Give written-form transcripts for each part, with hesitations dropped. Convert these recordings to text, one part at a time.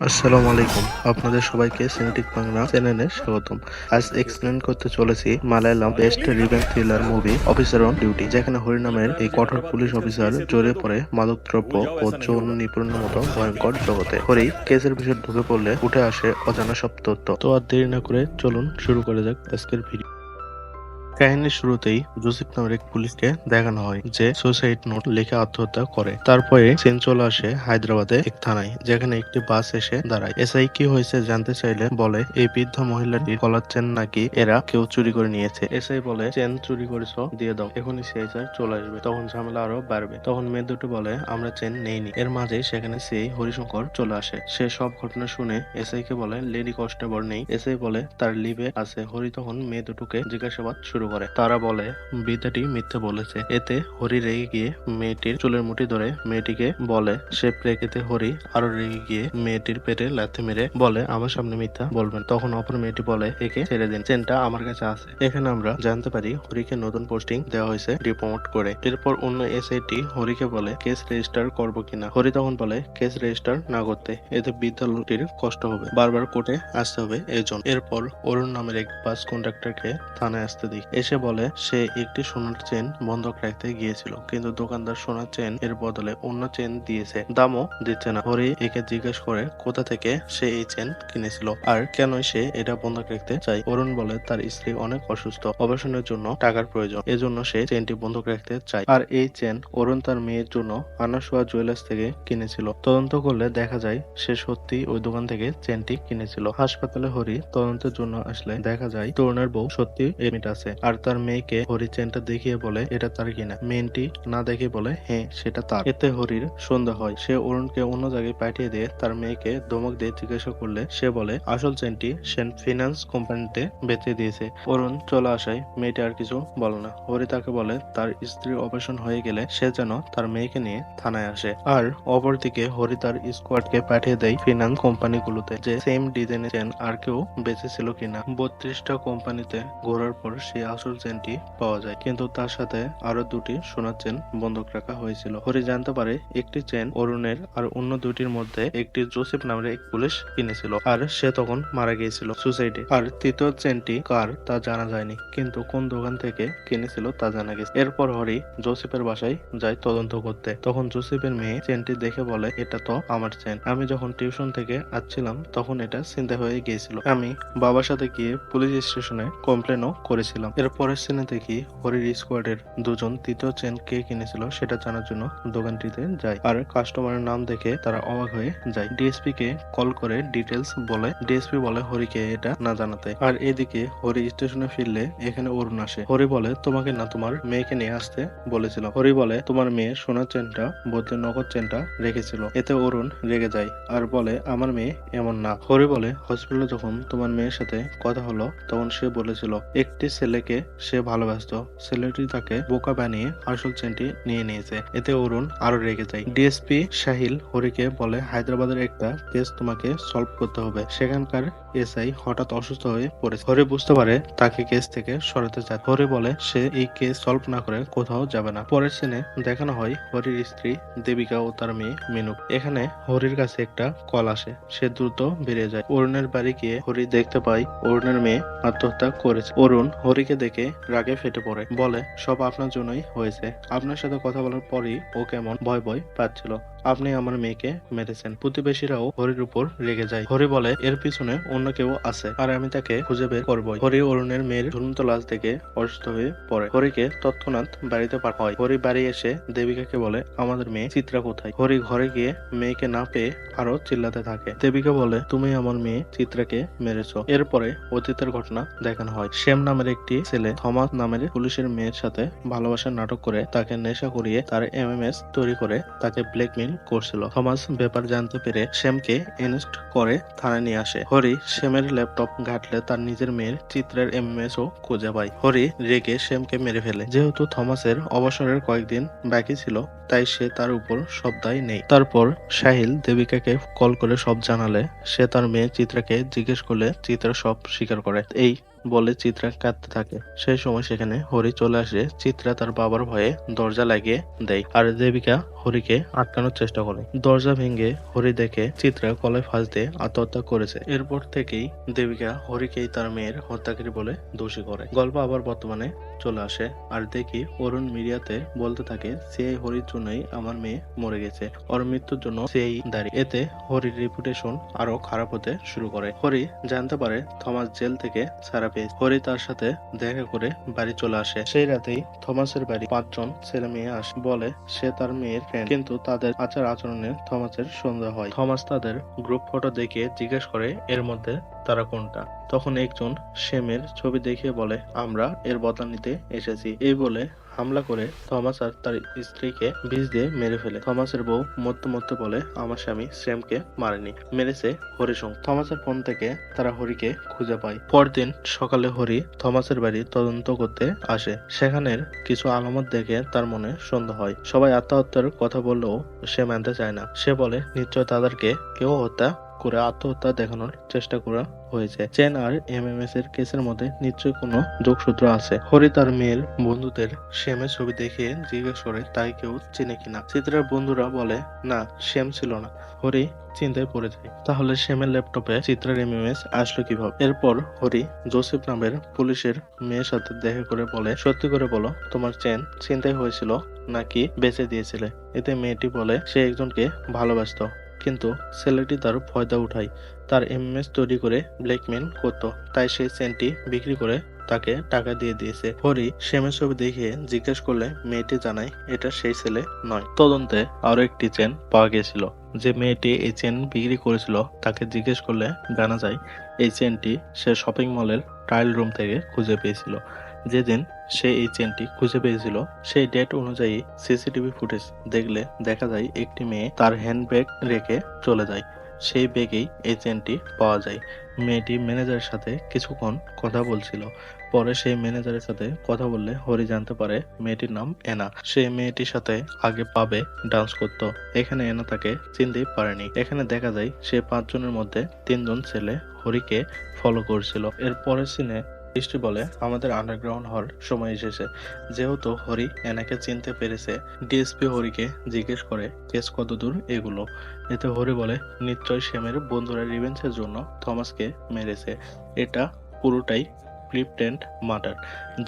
আসসালামু আলাইকুম। আপনাদের সবাইকে সিনেটিক বাংলা চ্যানেলে স্বাগতম। আজ এক্সপ্লেন করতে চলেছি Malayalam best revenge thriller movie officer on duty, যেখানে হরি নামের এই কঠোর পুলিশ অফিসার জড়িয়ে পড়ে মাদকদ্রব্য ও যৌন নিপীড়নের মতো ভয়ঙ্কর জগতে। হরি কেসের ভিতর ঢুকে পড়লে উঠে আসে অজানা সব তথ্য। তো আর দেরি না করে চলুন শুরু করা যাক আজকের ভিডিও। কাহিনীর শুরুতেই জোসেফ নামের এক পুলিশকে দেখানো হয় যে সুসাইড নোট লিখে আত্মহত্যা করে। তারপরে সিন চলে আসে হায়দ্রাবাদে এক থানায়, যেখানে একটি বাস এসে দাঁড়ায়। এসআই কি হয়েছে জানতে চাইলে বলে এই বৃদ্ধ মহিলাটির গলার চেন নাকি এরা কেউ চুরি করে নিয়েছে। এসআই বলে চেন চুরি করেছো, দিয়ে দাও, এখনই সিআই স্যার চলে আসবে, তখন ঝামেলা আরো বাড়বে। তখন মেয়ে দুটো বলে আমরা চেন নেইনি। এর মাঝে সেখানে সিআই হরিশঙ্কর চলে আসে। সে সব ঘটনা শুনে এসআই কে বলে লেডি কনস্টেবল নেই। এসআই বলে তার লিভে আছে। হরি তখন মেয়ে দুটোকে জিজ্ঞাসাবাদ শুরু করে। তারা বলে বৃদ্ধাটি মিথ্যে বলেছে। এতে হরি রেগে গিয়ে মেয়েটির চুলের মুঠি ধরে মেয়েটিকে বলে সে প্রেকেতে। হরি আরো রেগে গিয়ে মেয়েটির পেটে লাথি মেরে বলে আমার সামনে মিথ্যা বলবেন। তখন অপর মেয়েটি বলে একে ছেড়ে দিন, চেনটা আমার কাছে আছে। এখানে আমরা জানতে পারি হরিকে নতুন পোস্টিং দেওয়া হয়েছে ডিপ্রোমোট করে। এরপর অন্য এসআইটি হরিকে বলে কেস রেজিস্টার করবো কিনা। হরি তখন বলে কেস রেজিস্টার না করতে, এতে বৃদ্ধা লোকটির কষ্ট হবে, বারবার কোর্টে আসতে হবে এজন্য। এরপর অরুণ নামের এক বাস কন্ডাক্টরকে থানায় আসতে দিই। এসে বলে সে একটি সোনার চেন বন্ধক রাখতে গিয়েছিল, কিন্তু দোকানদার সোনার চেন এর বদলে অন্য চেন দিয়েছে, দামও দিচ্ছে না। হরি একে জিজ্ঞেস করে কোথা থেকে সে এই চেন কিনেছিল আর কেন সে এটা বন্ধক রাখতে চায়। অরুণ বলে তার স্ত্রী অনেক অসুস্থ, অপারেশনের জন্য টাকার প্রয়োজন, এজন্য সে চেনটি বন্ধক রাখতে চায়। আর এই চেন অরুণ তার মেয়ের জন্য আনাসোয়া জুয়েলার্স থেকে কিনেছিল। তদন্ত করলে দেখা যায় সে সত্যি ওই দোকান থেকে চেনটি কিনেছিল। হাসপাতালে হরি তদন্তের জন্য আসলে দেখা যায় তরুণের বউ সত্যি এডমিট আছে, আর তার মেয়েকে হরি চেনটা দেখিয়ে বলে এটা তার কিনা। মেয়েটি না দেখে বলে হ্যাঁ সেটা তার। এতে হরির সন্দেহ হয়। সে অরুণকে অন্য জায়গায় পাঠিয়ে দিয়ে তার মেয়েকে ধমক দিয়ে জিজ্ঞাসা করলে সে বলে আসল চেনটি সে ফিনান্স কোম্পানিতে বেচে দিয়েছে। অরুণ চলে আসায় মেয়েটি আর কিছু বলে না। হরি তাকে বলে তার স্ত্রীর অপারেশন হয়ে গেলে সে যেন তার মেয়েকে নিয়ে থানায় আসে। আর অপরদিকে হরি তার স্কোয়াডকে পাঠিয়ে দেয় ফিনান্স কোম্পানিগুলোতে যে সেম ডিজাইনের চেন আর কেউ বেঁচেছিল কিনা। 32টা কোম্পানিতে ঘোরার পর সেই আসল চেনটি পাওয়া যায়, কিন্তু তার সাথে আরো দুটি সোনার চেন বন্ধক রাখা হয়েছিল। হরি জানতে পারে একটি চেন অরুণের আর অন্য দুটির মধ্যে একটি জোসেফ নামের এক পুলিশ কিনেছিল, আর সে তখন মারা গিয়েছিল সুসাইডে। আর তৃতীয় চেনটি কার তা জানা যায়নি, কিন্তু কোন দোকান থেকে কিনেছিল তা জানা গেছে। এরপর হরি জোসেফের বাসায় যায় তদন্ত করতে। তখন জোসেফের মেয়ে চেনটি দেখে বলে এটা তো আমার চেন, আমি যখন টিউশন থেকে আসছিলাম তখন এটা ছিনতাই হয়ে গিয়েছিল, আমি বাবার সাথে গিয়ে পুলিশ স্টেশনে কমপ্লেনও করেছিলাম। এর পরের সিনে দেখি হরির স্কোয়াডের দুজন তৃতীয় চেন কে কিনেছিল সেটা জানার জন্য দোকানটিতে যায়, আর কাস্টমারের নাম দেখে তারা অবাক হয়ে যায়। ডিএসপি কে কল করে ডিটেলস বলে। ডিএসপি বলে হরিকে এটা না জানাতে। আর এদিকে হরি স্টেশনে ফিরলে এখানে অরুণ আসে। হরি বলে তোমাকে না তোমার মেয়েকে নিয়ে আসতে বলেছিলাম। হরি বলে তোমার মেয়ে সোনার চেনটা বদলে নগদ চেনটা রেখেছিল। এতে অরুণ রেগে যায় আর বলে আমার মেয়ে এমন না। হরি বলে হসপিটালে যখন তোমার মেয়ের সাথে কথা হলো তখন সে বলেছিল একটি ছেলেকে সে ভালোবাসত, ছেলেটি তাকে বোকা বানিয়ে আসল চেনটি নিয়ে নিয়েছে। এতে অরুণ আরো রেগে যায়। ডিএসপি সাহিল হরিকে বলে হায়দ্রাবাদের একটা কেস তোমাকে সলভ করতে হবে। সেখানকার এসআই হঠাৎ অসুস্থ হয়ে পড়েছে। হরি বুঝতে পারে তাকে কেস থেকে সরাতে চায়। হরি বলে সে এই কেস সলভ না করে কোথাও যাবে না। পরের সিনে দেখানো হয় হরির স্ত্রী দেবিকা ও তার মেয়ে মিনুক। এখানে হরির কাছে একটা কল আসে। সে দ্রুত বেরিয়ে যায়। অরুণের বাড়ি গিয়ে হরি দেখতে পায় অরুণের মেয়ে আত্মহত্যা করেছে। অরুণ হরিকে দেখে রাগে ফেটে পড়ে, বলে সব আপনার জন্যই হয়েছে। আপনার সাথে কথা বলার পরই ও কেমন ভয় ভয় পাচ্ছিল। আপনি আমার মেয়েকে মেরেছেন। প্রতিবেশীরাও হরির উপর রেগে যায়। হরি বলে এর পিছনে অন্য কেউ আছে আর আমি তাকে খুঁজে বের করবই। হরি অরুণের মেয়ের ঝুলন্ত লাশ দেখে অসুস্থ হয়ে পড়ে। হরিকে তৎক্ষণাৎ বাড়িতে পাঠানো হয়। হরি বাড়ি এসে দেবিকাকে বলে আমাদের মেয়ে চিত্রা কোথায়। হরি ঘরে গিয়ে মেয়েকে না পেয়ে আরো চিল্লাতে থাকে। দেবিকা বলে তুমি আমার মেয়ে চিত্রাকে মেরেছো। এরপরে অতীতের ঘটনা দেখানো হয়। শ্যাম নামের একটি ছেলে থমাস নামের পুলিশের মেয়ের সাথে ভালোবাসার নাটক করে তাকে নেশা করিয়ে তার এমএমএস তৈরি করে তাকে ব্ল্যাকমেইল করছিল। থমাস ব্যাপার জানতে পেরে শ্যামকে অ্যারেস্ট করে থানায় নিয়ে আসে। হরি শ্যামের ল্যাপটপ ঘাটলে তার নিজের মেয়ের চিত্রের এমএমএস ও খুঁজে পায়। হরি রেগে শ্যামকে মেরে ফেলে। যেহেতু থমাসের অবসরের কয়েকদিন বাকি ছিল তাই সে তার উপর সব দায় নেই। তারপর সাহিল দেবিকাকে কল করে সব জানালে সে তার মেয়ে চিত্রাকে জিজ্ঞেস করলে চিত্রা সব স্বীকার করে। এই বলে চিত্রা কাঁদতে থাকে। সেই সময় সেখানে হরি চলে আসে। চিত্রা তার বাবার ভয়ে দরজা লাগিয়ে দেয় আর দেবিকা হরিকে আটকানোর চেষ্টা করে। দরজা ভেঙে হরি দেখে চিত্রা গলায় ফাঁস দিয়ে আত্মহত্যা করেছে। এরপর থেকেই দেবিকা হরিকেই তার মেয়ের হত্যাকারী বলে দোষী করে। গল্প আবার বর্তমানে চলে আসে আর দেখি অরুণ মিডিয়াতে বলতে থাকে সেই হরির জন্যই আমার মেয়ে মরে গেছে, ওর মৃত্যুর জন্য সেই দায়ী। এতে হরির রেপুটেশন আরো খারাপ হতে শুরু করে। হরি জানতে পারে থমাস জেল থেকে ছাড়া পেয়েছে। হরি তার সাথে দেখা করে বাড়ি চলে আসে। সেই রাতেই থমাসের বাড়ি 5 জন ছেলে মেয়ে আসে। বলে সে তার মেয়ের ফ্রেন্ড, কিন্তু তাদের আচার আচরণে থমাসের সন্দেহ হয়। থমাস তাদের গ্রুপ ফটো দেখে জিজ্ঞেস করে এর মধ্যে তারা কোনটা। তখন একজন সেমের ছবি দেখিয়ে বলে আমরা এর বদলা নিতে এসেছি। এই বলে হামলা করে থমাস আর তার স্ত্রীকে বিষ দিয়ে মেরে ফেলে। থমাসের বউ মরতে মরতে বলে আমার স্বামী শ্যামকে মারেনি, মেরেছে হরিসং। থমাসের ফোন থেকে তারা হরিকে খুঁজে পায়। পরদিন সকালে হরি থমাসের বাড়ি তদন্ত করতে আসে। সেখানের কিছু আলামত দেখে তার মনে সন্দেহ হয়। সবাই আত্মহত্যার কথা বললেও সে মানতে চায় না। সে বলে নিশ্চয় তাদেরকে কেউ হত্যা করে আত্মহত্যা দেখানোর চেষ্টা করা হয়েছে। চেন আর এমএমএস এর কেসের মধ্যে নিশ্চয়ই কোনো যোগসূত্র আছে। হরি তার মেয়ের বন্ধুদের শ্যামের ছবি দেখে জিজ্ঞেস করে তাই কেউ চেনে কিনা। চিত্রার বন্ধুরা বলে না, শ্যাম ছিল না। হরি চিন্তায় পড়ে যায়, তাহলে শ্যামের ল্যাপটপে চিত্রার এমএমএস আসলো কিভাবে। এরপর হরি জোসেফ নামের পুলিশের মেয়ের সাথে দেখা করে বলে সত্যি করে বলো তোমার চেন ছিনতাই হয়েছিল নাকি বেঁচে দিয়েছিলে। এতে মেয়েটি বলে সে একজনকে ভালোবাসতো, কিন্তু ছেলেটি তার ফয়দা উঠায়, তার এমএমএস তৈরি করে ব্ল্যাকমেল করতো, তাই সেই চেনটি বিক্রি করে তাকে টাকা দিয়ে দিয়েছে। হরি শ্যামের ছবি দেখে জিজ্ঞেস করলে মেয়েটি জানায় এটা সেই ছেলে নয়। তদন্তে আরো একটি চেন পাওয়া গেছিল। যে মেয়েটি এই চেন বিক্রি করেছিল তাকে জিজ্ঞেস করলে জানা যায় এই চেনটি সে শপিং মলের ট্রায়াল রুম থেকে খুঁজে পেয়েছিল। যেদিন সে এই চেনটি খুঁজে পেয়েছিল সেই ডেট অনুযায়ী সিসিটিভি ফুটেজ দেখলে দেখা যায় একটি মেয়ে তার হ্যান্ডব্যাগ রেখে চলে যায়। সেই ব্যাগেই এই চেনটি পাওয়া যায়। মেয়েটি ম্যানেজারের সাথে কিছুক্ষণ কথা বলছিল। পরে সেই ম্যানেজারের সাথে কথা বললে হরি জানতে পারে মেয়েটির নাম এনা। সে মেয়েটির সাথে আগে পাবে ডান্স করত। এখানে এনা তাকে চিনতেই পারেনি। এখানে দেখা যায় সে 5 জনের মধ্যে 3 জন ছেলে হরিকে ফলো করছিল। এর পরের সিনে বৃষ্টি বলে আমাদের আন্ডারগ্রাউন্ড হওয়ার সময় এসেছে। যেহেতু হরি এনাকে চিনতে পেরেছে, ডিএসপি হরিকে জিজ্ঞেস করে কেস কতদূর এগুলো। এতে হরি বলে নিশ্চয় শ্যামের বন্ধুরা রিভেঞ্জের জন্য থমাসকে মেরেছে। এটা পুরোটাই প্রিটেন্ড মার্ডার।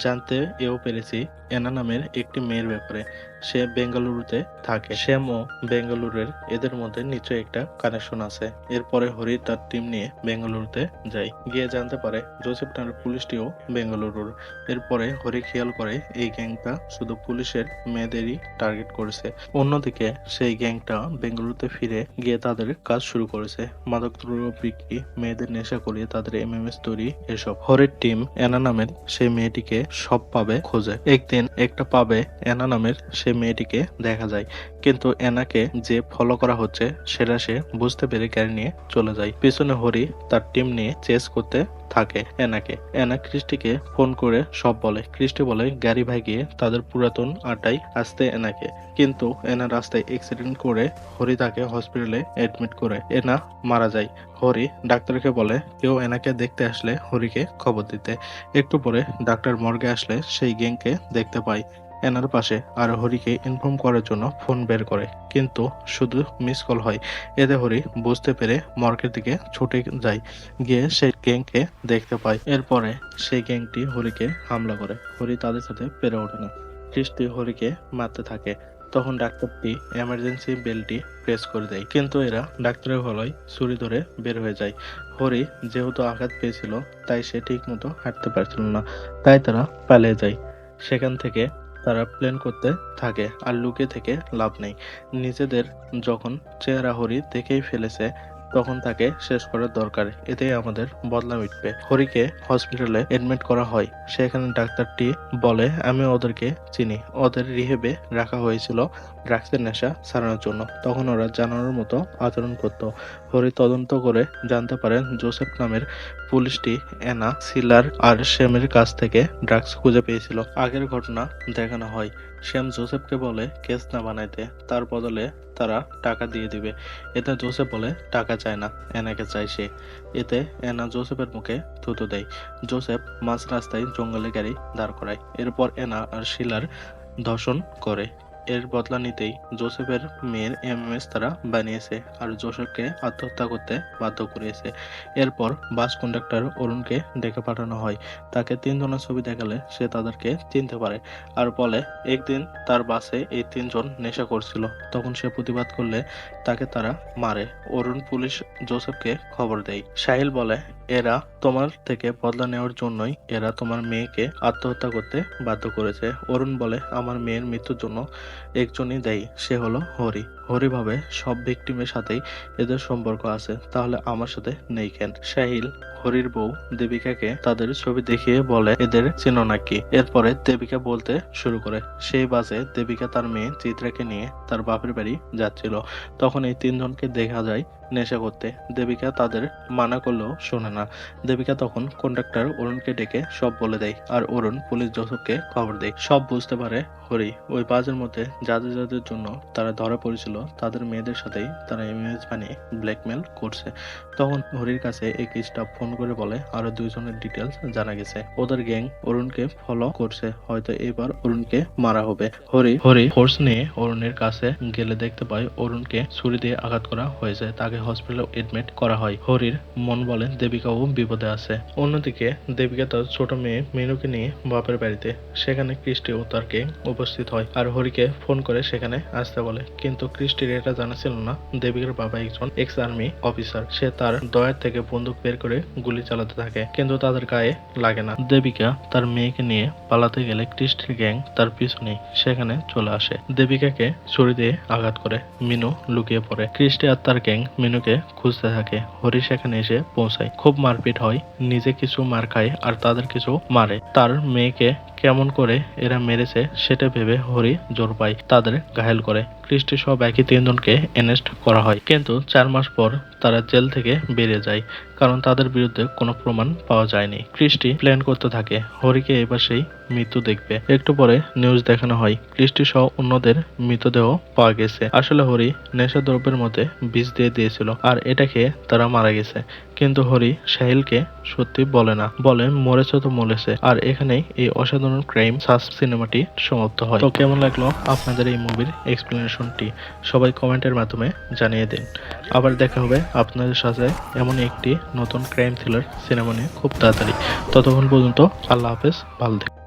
জানতে এও পেরেছি এনা নামের একটি মেয়ের ব্যাপারে। সে বেঙ্গালুরুতে থাকে। শ্যামও বেঙ্গালুরুর। এদের মধ্যে নিশ্চয়ই একটা কানেকশন আছে। এরপরে হরি তার টিম নিয়ে বেঙ্গালুরুতে যায়। গিয়ে জানতে পারে জোসেফ নামের পুলিশটিও বেঙ্গালুরুর। এরপরে হরি খেয়াল করে এই গ্যাংটা শুধু পুলিশের মেয়েদেরই টার্গেট করেছে। অন্যদিকে সেই গ্যাংটা বেঙ্গালুরুতে ফিরে গিয়ে তাদের কাজ শুরু করেছে। মাদক দ্রব্য বিক্রি, মেয়েদের নেশা করিয়ে তাদের এমএমএস তৈরি, এসব। হরির টিম এনা নামের সেই মেয়েটিকে সব পাবে খোঁজে। একদিন একটা পাবে এনা নামের সেই মেয়েটিকে দেখা যায়, কিন্তু এনাকে যে ফলো করা হচ্ছে সেটা সে বুঝতে পেরে গাড়ি নিয়ে চলে যায়। পিছনে হরি তার টিম নিয়ে চেস করতে থাকে এনাকে। এনা ক্রিস্টিকে ফোন করে সব বলে। ক্রিস্টি বলে গাড়ি ভাগিয়ে তাদের পুরাতন আড্ডায় আসতে এনাকে, কিন্তু এনা রাস্তায় অ্যাক্সিডেন্ট করে হরি তাকে হসপিটালে এডমিট করে। এনা মারা যায়। হরি ডাক্তারকে বলে কেউ এনাকে দেখতে আসলে হরিকে খবর দিতে। একটু পরে ডাক্তার মর্গে আসলে সেই গ্যাংকে দেখতে পায় এনার পাশে আর হরিকে ইনফর্ম করার জন্য ফোন বের করে, কিন্তু শুধু মিস কল হয়। এতে হরি বুঝতে পেরে মর্গের দিকে ছুটে যায়। গিয়ে সেই গ্যাংকে দেখতে পায়। এরপরে সেই গ্যাংটি হরিকে হামলা করে। হরি তাদের সাথে পেরে ওঠে না। ক্রিস্টি হরিকে মারতে থাকে। তখন ডাক্তারটি এমার্জেন্সি বেলটি প্রেস করে দেয়, কিন্তু এরা ডাক্তারের গলায় ছুরি ধরে বের হয়ে যায়। হরি যেহেতু আঘাত পেয়েছিল তাই সে ঠিক মতো হাঁটতে পারছিল না, তাই তারা পালিয়ে যায়। সেখান থেকে তারা প্ল্যান করতে থাকে আর লুকিয়ে থেকে লাভ নেই। নিজেদের যখন চেহারা হরি দেখেই ফেলেছে তখন তাকে শেষ করার দরকার, এতেই আমাদের বদলা মিটবে। হরিকে হসপিটালে এডমিট করা হয়। সেখানে ডাক্তারটি বলে আমি ওদেরকে চিনি, ওদের রিহেবে রাখা হয়েছিল ড্রাগসের নেশা ছাড়ানোর জন্য। তখন ওরা জানানোর মতো আচরণ করত। হরি তদন্ত করে জানতে পারেন জোসেফ নামের পুলিশটি এনা, সিলার আর শ্যামের কাছ থেকে ড্রাগস খুঁজে পেয়েছিল। আগের ঘটনা দেখানো হয়। শ্যাম জোসেফকে বলে কেস না বানাইতে, তার বদলে তারা টাকা দিয়ে দিবে। এতে জোসেফ বলে টাকা চায় না, এনাকে চাই সে। এতে এনা জোসেফের মুখে থুতু দেয়। জোসেফ মাঝ রাস্তায় জঙ্গলে গাড়ি দাঁড় করায়। এরপর এনা আর শিলার ধর্ষণ করে। এর বদলা নিতেই জোসেফের মেয়ের এমএমএস তারা বানিয়েছে আর জোসেফকে আত্মহত্যা করতে বাধ্য করিয়েছে। এরপর বাস কন্ডাক্টর অরুণকে ডেকে পাঠানো হয়। তাকে 3 জনের ছবি দেখালে সে তাদেরকে চিনতে পারে আর বলে একদিন তার বাসে এই 3 জন নেশা করছিল। তখন সে প্রতিবাদ করলে তাকে তারা মারে। অরুণ পুলিশ জোসেফকে খবর দেয়। সাহিল বলে এরা তোমার থেকে বদলা নেওয়ার জন্যই এরা তোমার মেয়েকে আত্মহত্যা করতে বাধ্য করেছে। অরুণ বলে আমার মেয়ের মৃত্যুর জন্য একজনই দায়ী, সে হলো হরি। হরি ভাবে সব ভিকটিমের সাথেই এদের সম্পর্ক আছে, তাহলে আমার সাথে নেই কেন? সাহিল হরির বউ দেবিকাকে তাদের ছবি দেখিয়ে বলে এদের চেনো নাকি? এরপরে দেবিকা বলতে শুরু করে। সেই বাসে দেবিকা তার মেয়ে চিত্রাকে নিয়ে তার বাপের বাড়ি যাচ্ছিল। তখন এই 3 জনকে দেখা যায় নেশা করতে। দেবিকা তাদের মানা করলেও শোনে না। দেবিকা তখন কন্ডাক্টর অরুণকে ডেকে সব বলে দেয় আর অরুণ পুলিশ জোসেফকে খবর দেয়। সব বুঝতে পারে হরি। ওই বাসের মধ্যে যাদের যাদের জন্য তারা ধরা পড়েছিল তাদের মেয়েদের সাথেই তারা ইমেজ বানিয়ে ব্ল্যাকমেল করছে। তখন হরির কাছে এক স্টাফ ফোন করে বলে আরো 2 জনের ডিটেলস জানা গেছে। ওদের গ্যাং অরুণকে ফলো করছে, হয়তো এবার অরুণকে মারা হবে। হরি ফোর্স নিয়ে অরুণের কাছে গেলে দেখতে পায় অরুণকে ছুরি দিয়ে আঘাত করা হয়েছে। তাকে হসপিটালে এডমিট করা হয়। হরির মন বলে দেবিকাও বিপদে আছে। অন্যদিকে দেবিকা তার ছোট মেয়ে মিনুকে নিয়ে বাপের বাড়িতে। সেখানে ক্রিস্টি ও তার গ্যাং উপস্থিত হয় আর হরিকে ফোন করে সেখানে আসতে বলে। কিন্তু ক্রিস্টির এটা জানা ছিল না দেবিকার বাবা একজন এক্স আর্মি অফিসার। সে তার ডয়ার থেকে বন্দুক বের করে গুলি চালাতে থাকে, কিন্তু তাদের গায়ে লাগে না। দেবিকা তার মেয়েকে নিয়ে পালাতে গেলে ক্রিস্টির গ্যাং তার পিছনে সেখানে চলে আসে। দেবিকাকে ছুরি দিয়ে আঘাত করে। মিনু লুকিয়ে পড়ে। ক্রিস্টি আর তার গ্যাং মিনুকে খুঁজতে থাকে। হরি সেখানে এসে পৌঁছায়। খুব মারপিট হয়, নিজে কিছু মার খায় আর তাদের কিছু মারে। তার মেয়েকে কেমন করে এরা মেরেছে সেটা ভেবে হরি জোর পায়, তাদের ঘায়েল করে। ক্রিস্টি সহ বাকি 3 জনকে অ্যারেস্ট করা হয়, কিন্তু 4 মাস পর তারা জেল থেকে বেরিয়ে যায়, কারণ তাদের বিরুদ্ধে কোনো প্রমাণ পাওয়া যায়নি। ক্রিস্টি প্ল্যান করতে থাকে হরিকে এবার সেই মৃত্যু দেখবে। একটু পরে নিউজ দেখানো হয় ক্রিস্টি সহ অন্যদের মৃতদেহ পাওয়া গেছে। আসলে হরি নেশা দ্রব্যের মধ্যে বিষ দিয়ে দিয়েছিল আর এটা খেয়ে তারা মারা গেছে। কিন্তু হরি সাহিলকে সত্যি বলে না, বলে মরেছে তো মরেছে। আর এখানেই এই অসাধারণ ক্রাইম সাসপেন্স সিনেমাটি সমাপ্ত হয়। তো কেমন লাগলো আপনাদের এই মুভির এক্সপ্লেনেশনটি সবাই কমেন্টের মাধ্যমে জানিয়ে দিন। আবার দেখা হবে আপনাদের সাথে এমনই একটি নতুন ক্রাইম থ্রিলার সিনেমা নিয়ে খুব তাড়াতাড়ি। ততক্ষণ পর্যন্ত আল্লাহ হাফেজ, ভালো থাকুন।